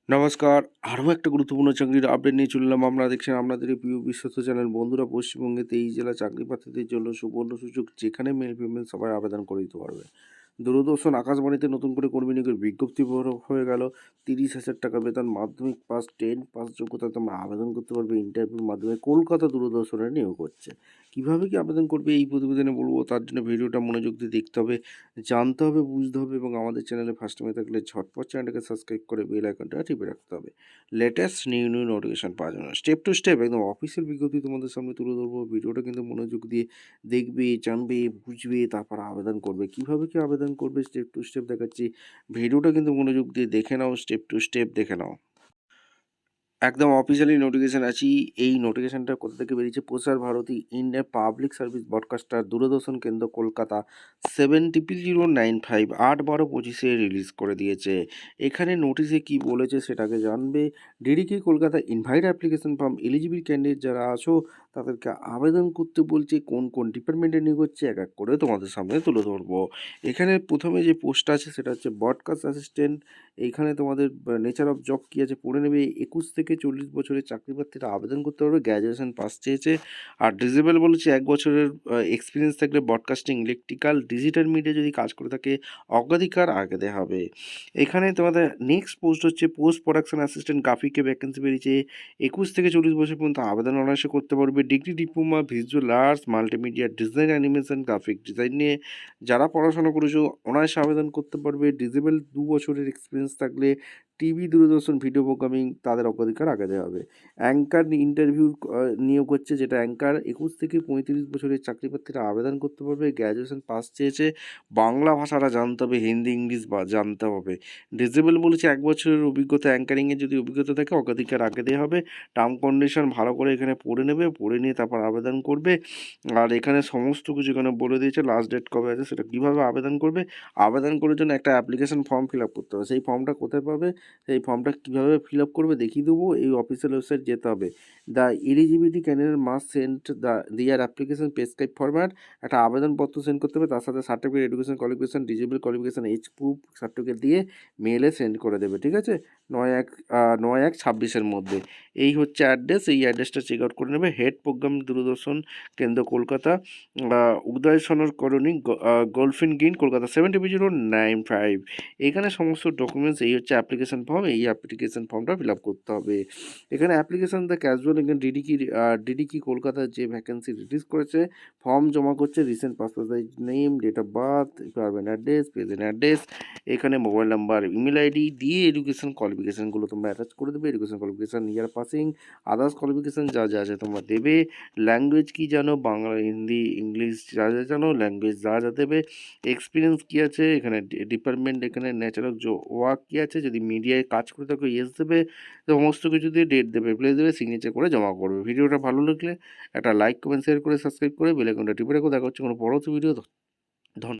নমস্কার। আরও একটা গুরুত্বপূর্ণ চাকরির আপডেট নিয়ে চলে এলাম। আপনারা দেখছেন আপনাদের এই প্রিয় বিশ্বস্ত চ্যানেল। বন্ধুরা, পশ্চিমবঙ্গে 23 জেলা চাকরি প্রার্থীদের জন্য সুবর্ণ সুযোগ, যেখানে মেল ফিমেল সবাই আবেদন করে দিতে পারবে। দূরদর্শন আকাশবাণীতে নতুন করে কর্মী নিয়োগের বিজ্ঞপ্তি হয়ে গেল। 30,000 টাকা বেতন, মাধ্যমিক পাস, 10 পাস যোগ্যতা তোমরা আবেদন করতে পারবে। ইন্টারভিউর মাধ্যমে কলকাতা দূরদর্শনে নিয়োগ হচ্ছে। কীভাবে কি আবেদন করবে এই প্রতিবেদনে বলবো। তার জন্য ভিডিওটা মনোযোগ দিয়ে দেখতে হবে, জানতে হবে, বুঝতে হবে এবং আমাদের চ্যানেলে ফার্স্ট টাইমে থাকলে ঝটপট চ্যানেলটাকে সাবস্ক্রাইব করে বেল আইকনটা টিপে রাখতে হবে লেটেস্ট নিউ নোটিফিকেশন পাওয়ার জন্য। স্টেপ টু স্টেপ একদম অফিসিয়াল বিজ্ঞপ্তি তোমাদের সামনে তুলে ধরবো। ভিডিওটা কিন্তু মনোযোগ দিয়ে দেখবে, জানবে, বুঝবে, তারপর আবেদন করবে। কীভাবে কি আবেদন করবে স্টেপ টু স্টেপ দেখাচ্ছি। ভিডিওটা কিন্তু মনোযোগ দিয়ে দেখে নাও, স্টেপ টু স্টেপ দেখে নাও। একদম অফিসিয়ালি নোটিফিকেশান আছি। এই নোটিফিকেশানটা কোথা থেকে বেরিয়েছে? Prasar Bharati India public service broadcaster, Doordarshan Kendra, Kolkata 700095 8/12/25 release করে দিয়েছে। এখানে নোটিশে কি বলেছে সেটাকে জানবে। ডিডিকে Kolkata invite application form, eligible candidate যারা আছো তাদেরকে আবেদন করতে বলছে। কোন কোন ডিপার্টমেন্টে নিয়োগ হচ্ছে এক এক করে তোমাদের সামনে তুলে ধরবো। এখানে প্রথমে যে পোস্টটা আছে সেটা হচ্ছে ব্রডকাস্ট অ্যাসিস্ট্যান্ট। এইখানে তোমাদের নেচার অফ জব কী আছে পড়ে নেবে। 21 থেকে 40 বছরের চাকরি প্রার্থীরা আবেদন করতে পারবে। গ্র্যাজুয়েশন পাস চেয়েছে। আর ডিজেবল বলেছে 1 বছরের এক্সপিরিয়েন্স থাকলে ব্রডকাস্টিং, ইলেকট্রিক্যাল, ডিজিটাল মিডিয়া যদি কাজ করে থাকে অগ্রাধিকার আগে দেওয়া হবে। এখানে তোমাদের নেক্সট পোস্ট হচ্ছে পোস্ট প্রোডাকশন অ্যাসিস্ট্যান্ট, গ্রাফিকে ভ্যাকেন্সি বেরিয়েছে। 21 থেকে 40 বছর পর্যন্ত আবেদন অনায়াসে করতে পারবে। Degree, diploma, visual arts, multimedia design, animation, graphic design নিয়ে যারা পড়াশোনা করেছো অনায়াসে আবেদন করতে পারবে। ডিজেবল 2 বছরের এক্সপিরিয়েন্স থাকলে টিভি, দূরদর্শন, ভিডিও প্রোগ্রামিং তাদের অগ্রাধিকার আগে দেওয়া হবে। অ্যাঙ্কার ইন্টারভিউ নিয়োগ হচ্ছে, যেটা অ্যাঙ্কার 21 থেকে 35 বছরের চাকরি প্রার্থীরা আবেদন করতে পারবে। গ্র্যাজুয়েশন পাস চেয়েছে। বাংলা ভাষাটা জানতে হবে, হিন্দি, ইংলিশ বা জানতে হবে। ডিজেবল বলেছে 1 বছরের অভিজ্ঞতা, অ্যাঙ্কারিংয়ের যদি অভিজ্ঞতা থাকে অগ্রাধিকার আগে দেওয়া হবে। টার্ম কন্ডিশন ভালো করে এখানে পড়ে নেবে, পড়ে নিয়ে তারপর আবেদন করবে। আর এখানে সমস্ত কিছু এখানে বলে দিয়েছে। লাস্ট ডেট কবে আছে সেটা কীভাবে আবেদন করবে। আবেদন করার জন্য একটা অ্যাপ্লিকেশন ফর্ম ফিল আপ করতে হবে। সেই ফর্মটা কোথায় পাবে, সেই ফর্মটা কীভাবে ফিল আপ করবে দেখিয়ে দেবো। এই অফিসিয়াল ওয়েবসাইট যেতে হবে। The eligibility candidate must send the their application prescribe format. একটা আবেদনপত্র সেন্ড করতে হবে, তার সাথে certificate, education qualification, disable qualification, age proof certificate দিয়ে মেলে সেন্ড করে দেবে। ঠিক আছে, 9/1/26 মধ্যে। এই হচ্ছে অ্যাড্রেস। এই অ্যাড্রেসটা চেক আউট করে নেবে। হেড প্রোগ্রাম, দূরদর্শন কেন্দ্র, কলকাতা, উদয় সনর কলোনি, গোলফিন গ্রিন, কলকাতা 700095। এখানে সমস্ত ডকুমেন্টস, এই হচ্ছে অ্যাপ্লিকেশন ফর্ম। এই অ্যাপ্লিকেশন ফর্মটা ফিল আপ করতে হবে। এখানে অ্যাপ্লিকেশন দ্য ক্যাজুয়াল, এখানে ডিডিকি কলকাতার যে ভ্যাকেন্সি রিলিজ করেছে ফর্ম জমা করছে। Recent passport size name, date of birth, requirement address, present address, এখানে মোবাইল নাম্বার, ইমেল আইডি দিয়ে এডুকেশন কোয়ালিফিকেশানগুলো তোমরা অ্যাটাচ করে দেবে। Education qualification, year passing, others qualification যা যা আছে তোমরা দেবে। ল্যাঙ্গুয়েজ কী জানো, বাংলা, হিন্দি, ইংলিশ যা যা জানো, ল্যাঙ্গুয়েজ যা যা দেবে। এক্সপিরিয়েন্স কী আছে, এখানে ডিপার্টমেন্ট, এখানে নেচার অফ ওয়ার্ক কী আছে, যদি মিডিয়ায় কাজ করে থাকো ইয়েস দেবে। সমস্ত কিছু দিয়ে ডেট দেবে, প্লেস দেবে, সিগনেচার করে জমা করবে। ভিডিওটা ভালো লাগলে একটা লাইক, কমেন্ট, শেয়ার করে, সাবস্ক্রাইব করে বেল আইকনটা টিপে রাখো। দেখা হচ্ছে কোনো পরবর্তী ভিডিও। ধন্যবাদ।